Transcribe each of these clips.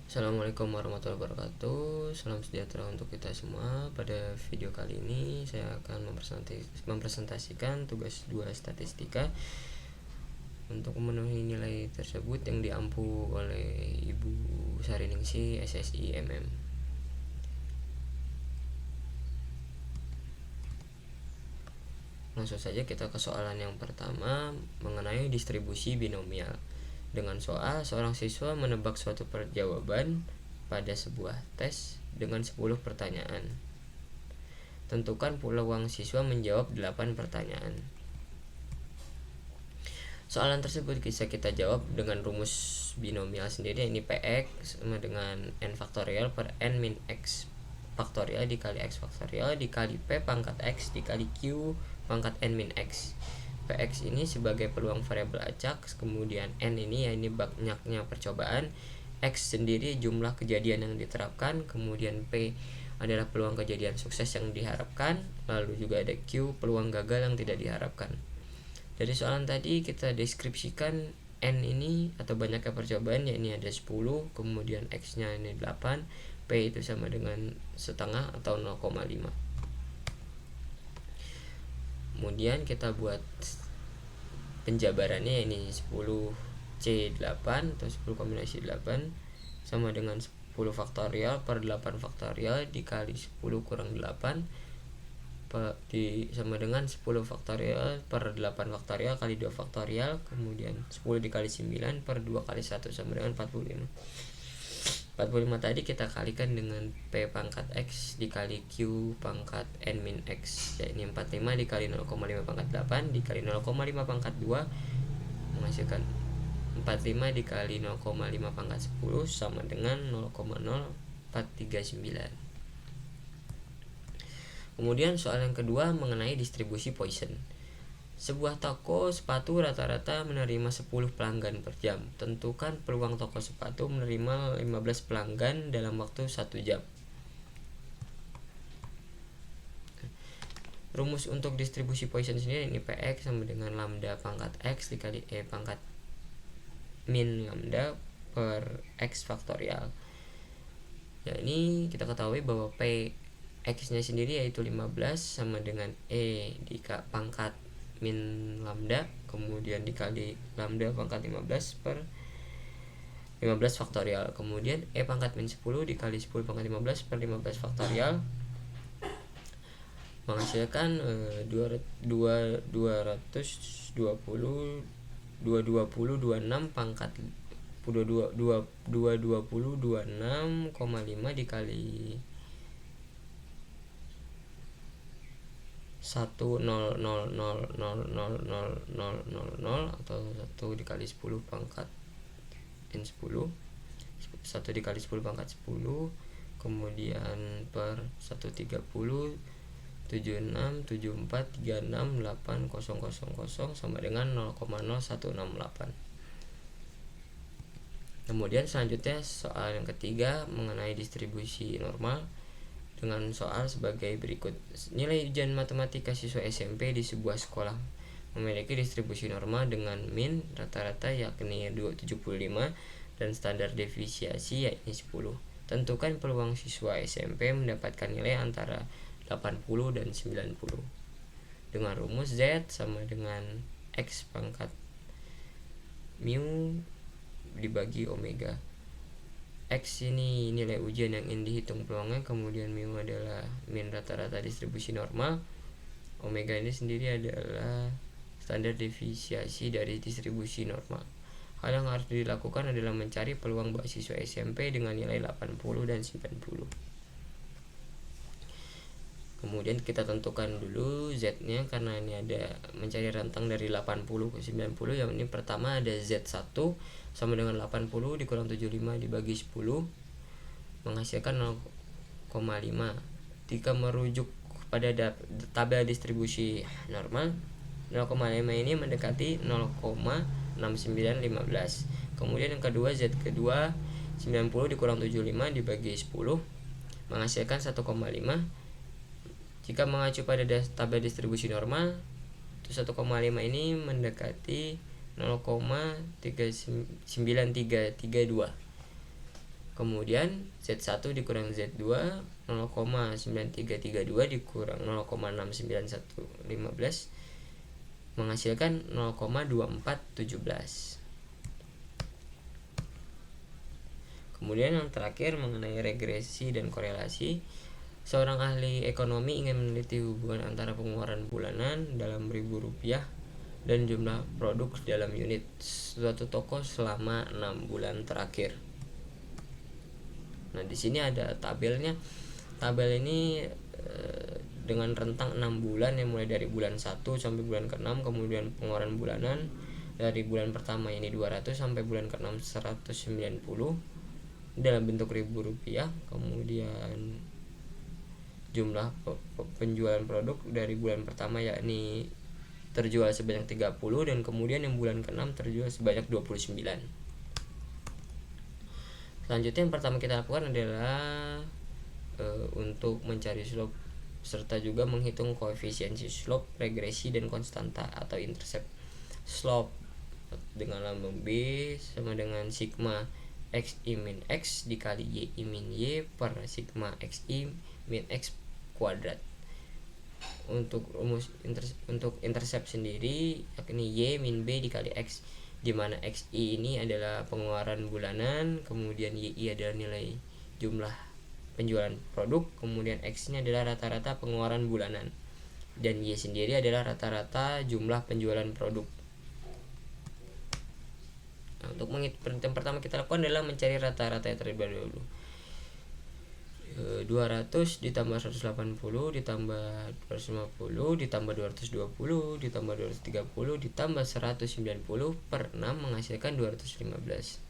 Assalamualaikum warahmatullahi wabarakatuh. Salam sejahtera untuk kita semua. Pada video kali ini saya akan mempresentasikan tugas 2 statistika untuk memenuhi nilai tersebut yang diampu oleh Ibu Sariningsih SSI MM. Langsung saja kita ke soalan yang pertama mengenai distribusi binomial. Dengan soal, seorang siswa menebak suatu jawaban pada sebuah tes dengan 10 pertanyaan. Tentukan peluang siswa menjawab 8 pertanyaan. Soalan tersebut bisa kita jawab dengan rumus binomial sendiri, ini Px sama dengan n faktorial per n min x faktorial dikali x faktorial dikali p pangkat x dikali q pangkat n min x. Px ini sebagai peluang variabel acak, kemudian n ini ya ini banyaknya percobaan, x sendiri jumlah kejadian yang diterapkan, kemudian p adalah peluang kejadian sukses yang diharapkan, lalu juga ada q peluang gagal yang tidak diharapkan. Dari soalan tadi kita deskripsikan n ini atau banyaknya percobaan, ya ini ada 10, kemudian x nya ini 8, p itu sama dengan setengah atau 0,5. Kemudian kita buat penjabarannya, ini 10C8 atau 10 kombinasi 8 sama dengan 10 faktorial per 8 faktorial dikali 10 kurang 8 sama dengan 10 faktorial per 8 faktorial kali 2 faktorial, kemudian 10 dikali 9 per 2 kali 1 sama dengan 45. 45 tadi kita kalikan dengan P pangkat X dikali Q pangkat N min X, ya ini 45 dikali 0,5 pangkat 8 dikali 0,5 pangkat 2 menghasilkan 45 dikali 0,5 pangkat 10 sama dengan 0,0439. Kemudian soal yang kedua mengenai distribusi Poisson. Sebuah toko sepatu rata-rata menerima 10 pelanggan per jam. Tentukan peluang toko sepatu menerima 15 pelanggan dalam waktu 1 jam. Rumus untuk distribusi Poisson sendiri ini Px sama dengan lambda pangkat X dikali E pangkat min lambda per X faktorial. Ya ini kita ketahui bahwa P X nya sendiri yaitu 15 sama dengan E dikali pangkat min lambda kemudian dikali lambda pangkat 15 per 15 faktorial, kemudian E pangkat min 10 dikali 10 pangkat 15 per 15 faktorial menghasilkan 220 26 pangkat 26,5 dikali 1,000,000,000 atau 1 dikali 10 pangkat N10, 1 dikali 10 pangkat 10, kemudian per 130 76 74 36 8000 sama dengan 0,0168. Kemudian selanjutnya soal yang ketiga mengenai distribusi normal dengan soal sebagai berikut. Nilai ujian matematika siswa SMP di sebuah sekolah memiliki distribusi normal dengan min rata-rata yakni 275 dan standar deviasi yakni 10. Tentukan peluang siswa SMP mendapatkan nilai antara 80 dan 90 dengan rumus Z sama dengan X pangkat mu dibagi omega. X ini nilai ujian yang ingin dihitung peluangnya, kemudian mu adalah min rata-rata distribusi normal, omega ini sendiri adalah standar deviasi dari distribusi normal. Hal yang harus dilakukan adalah mencari peluang siswa SMP dengan nilai 80 dan 90. Kemudian kita tentukan dulu Z-nya karena ini ada mencari rentang dari 80 ke 90, yang ini pertama ada Z1 sama dengan 80 dikurang 75 dibagi 10 menghasilkan 0,5. Jika merujuk pada tabel distribusi normal, 0,5 ini mendekati 0,6915. Kemudian yang kedua Z kedua 90 dikurang 75 dibagi 10 menghasilkan 1,5. Jika mengacu pada tabel distribusi normal, 1,5 ini mendekati 0,9332. Kemudian Z1 dikurang Z2 0,9332 dikurang 0,69115 menghasilkan 0,2417. Kemudian yang terakhir mengenai regresi dan korelasi. Seorang ahli ekonomi ingin meneliti hubungan antara pengeluaran bulanan dalam ribu rupiah dan jumlah produk dalam unit suatu toko selama 6 bulan terakhir. Nah, di sini ada tabelnya. Tabel ini dengan rentang 6 bulan yang mulai dari bulan 1 sampai bulan ke-6, kemudian pengeluaran bulanan dari bulan pertama ini 200 sampai bulan ke-6 190 dalam bentuk ribu rupiah. Kemudian jumlah penjualan produk dari bulan pertama yakni terjual sebanyak 30 dan kemudian yang bulan ke-6 terjual sebanyak 29. Selanjutnya yang pertama kita lakukan adalah untuk mencari slope serta juga menghitung koefisiensi slope, regresi dan konstanta atau intercept. Slope dengan lambang B sama dengan sigma xi min x dikali yi min y per sigma xi min x kuadrat. Untuk rumus untuk intercept sendiri yakni y min b dikali x, di mana xi ini adalah pengeluaran bulanan, kemudian yi adalah nilai jumlah penjualan produk, kemudian x nya adalah rata-rata pengeluaran bulanan, dan y sendiri adalah rata-rata jumlah penjualan produk. Nah, untuk yang pertama kita lakukan adalah mencari rata-rata terlebih dahulu. 200 ditambah 180 ditambah 250 ditambah 220 ditambah 230 ditambah 190 per 6 menghasilkan 215.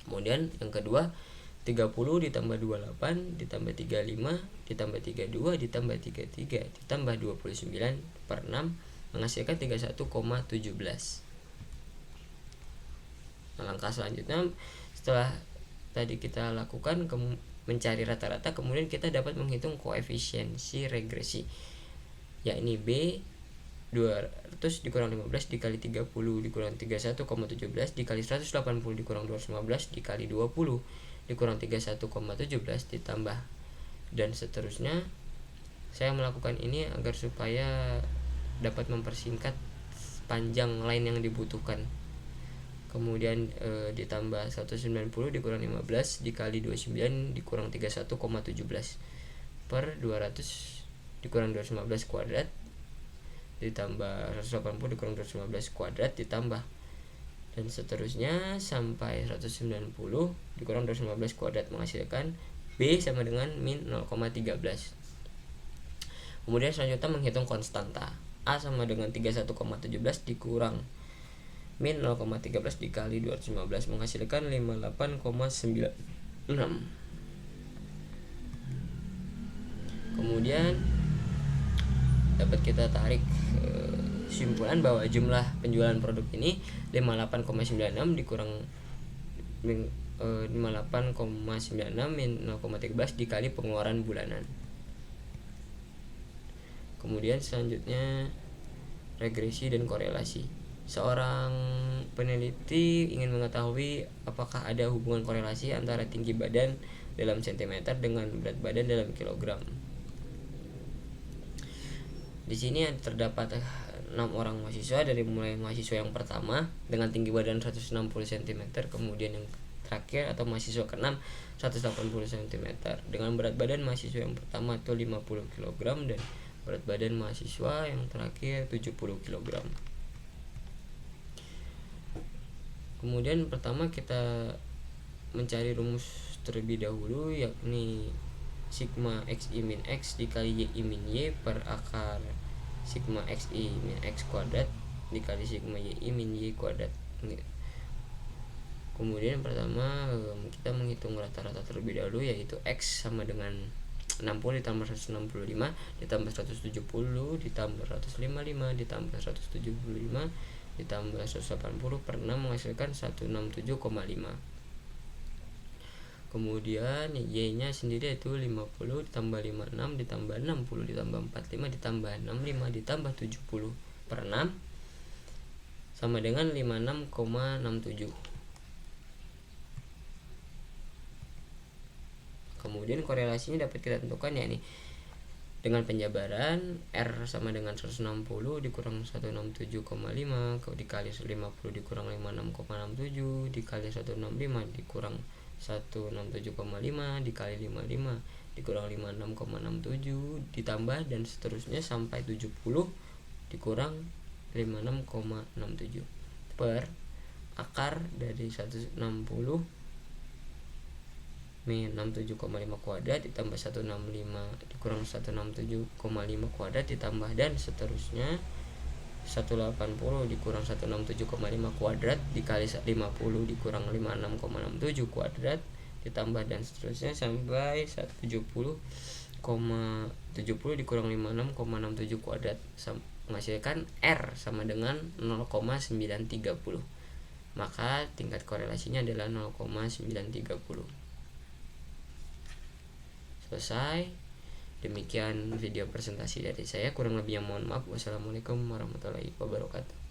Kemudian yang kedua 30 ditambah 28 ditambah 35 ditambah 32 ditambah 33 ditambah 29 per 6 menghasilkan 31,17. Nah, langkah selanjutnya setelah tadi kita lakukan mencari rata-rata, kemudian kita dapat menghitung koefisiensi regresi, yakni B 200 dikurang 15 dikali 30 dikurang 31,17 dikali 180 dikurang 215 dikali 20 dikurang 31,17 ditambah dan seterusnya. Saya melakukan ini agar supaya dapat mempersingkat panjang lain yang dibutuhkan. Kemudian ditambah 190 dikurang 15 dikali 29 dikurang 31,17 per 200 dikurang 215 kuadrat ditambah 180 dikurang 215 kuadrat ditambah dan seterusnya sampai 190 dikurang 215 kuadrat menghasilkan B sama dengan min 0,13. Kemudian selanjutnya menghitung konstanta. A sama dengan 31,17 dikurang min 0,13 dikali 215 menghasilkan 58,96. Kemudian dapat kita tarik kesimpulan bahwa jumlah penjualan produk ini 58,96 dikurang 58,96 min 0,13 dikali pengeluaran bulanan. Kemudian selanjutnya regresi dan korelasi. Seorang peneliti ingin mengetahui apakah ada hubungan korelasi antara tinggi badan dalam sentimeter dengan berat badan dalam kilogram. Di sini terdapat 6 orang mahasiswa, dari mulai mahasiswa yang pertama dengan tinggi badan 160 cm, kemudian yang terakhir atau mahasiswa ke-6 180 cm. Dengan berat badan mahasiswa yang pertama itu 50 kg dan berat badan mahasiswa yang terakhir 70 kg. Kemudian pertama kita mencari rumus terlebih dahulu, yakni sigma xi min x dikali y min y per akar sigma xi min x kuadrat dikali sigma y min y kuadrat. Kemudian pertama kita menghitung rata-rata terlebih dahulu, yaitu x sama dengan 60 ditambah 165 ditambah 170 ditambah 155 ditambah 175 ditambah 180 per 6 menghasilkan 167,5. Kemudian y nya sendiri itu 50 ditambah 56 ditambah 60 ditambah 45 ditambah 65 ditambah 70 per 6 sama dengan 56,67. Kemudian korelasinya dapat kita tentukan yakni dengan penjabaran R sama dengan 160 dikurang 167,5 dikali 50 dikurang 56,67 dikali 165 dikurang 167,5 dikali 55 dikurang 56,67 ditambah dan seterusnya sampai 70 dikurang 56,67 per akar dari 160 min 67,5 kuadrat ditambah 165 dikurang 167,5 kuadrat ditambah dan seterusnya 180 dikurang 167,5 kuadrat dikali 50 dikurang 56,67 kuadrat ditambah dan seterusnya sampai 170 dikurang 56,67 kuadrat menghasilkan R sama dengan 0,930. Maka tingkat korelasinya adalah 0,930. Selesai. Demikian video presentasi dari saya, kurang lebihnya mohon maaf. Wassalamualaikum warahmatullahi wabarakatuh.